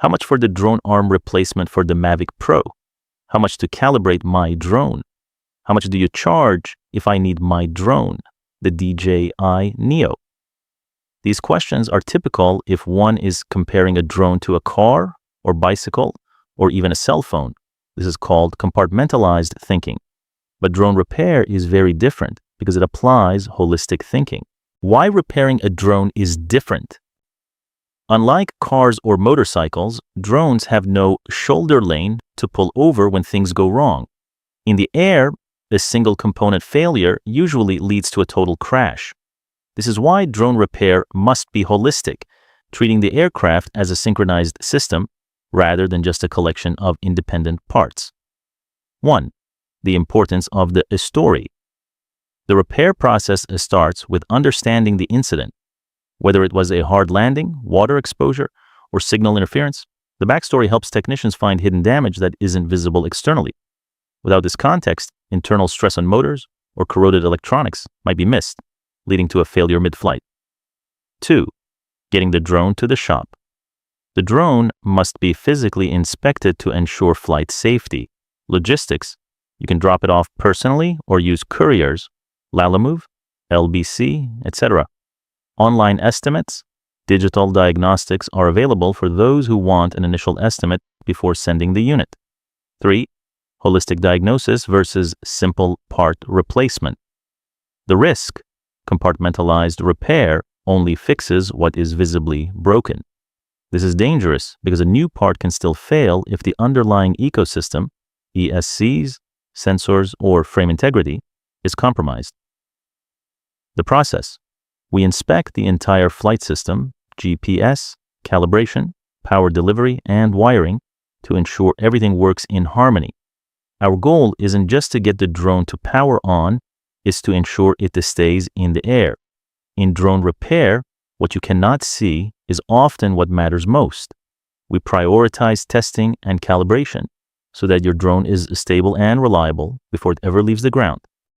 How much for the drone arm replacement for the Mavic Pro? How much to calibrate my drone? How much do you charge if I need my drone, the DJI Neo? These questions are typical if one is comparing a drone to a car or bicycle or even a cell phone. This is called compartmentalized thinking. But drone repair is very different because it applies holistic thinking. Why repairing a drone is different? Unlike cars or motorcycles, drones have no shoulder lane to pull over when things go wrong. In the air, a single component failure usually leads to a total crash. This is why drone repair must be holistic, treating the aircraft as a synchronized system rather than just a collection of independent parts. 1. The importance of the story. The repair process starts with understanding the incident. Whether it was a hard landing, water exposure, or signal interference, the backstory helps technicians find hidden damage that isn't visible externally. Without this context, internal stress on motors or corroded electronics might be missed, leading to a failure mid-flight. 2. Getting the drone to the shop. The drone must be physically inspected to ensure flight safety. Logistics. You can drop it off personally or use couriers, Lalamove, LBC, etc. Online estimates. Digital diagnostics are available for those who want an initial estimate before sending the unit. 3. Holistic diagnosis versus simple part replacement. The risk. Compartmentalized repair only fixes what is visibly broken. This is dangerous because a new part can still fail if the underlying ecosystem, ESCs, sensors, or frame integrity, is compromised. The process. We inspect the entire flight system, GPS, calibration, power delivery, and wiring to ensure everything works in harmony. Our goal isn't just to get the drone to power on, it's to ensure it stays in the air. In drone repair, what you cannot see is often what matters most. We prioritize testing and calibration so that your drone is stable and reliable before it ever leaves the ground.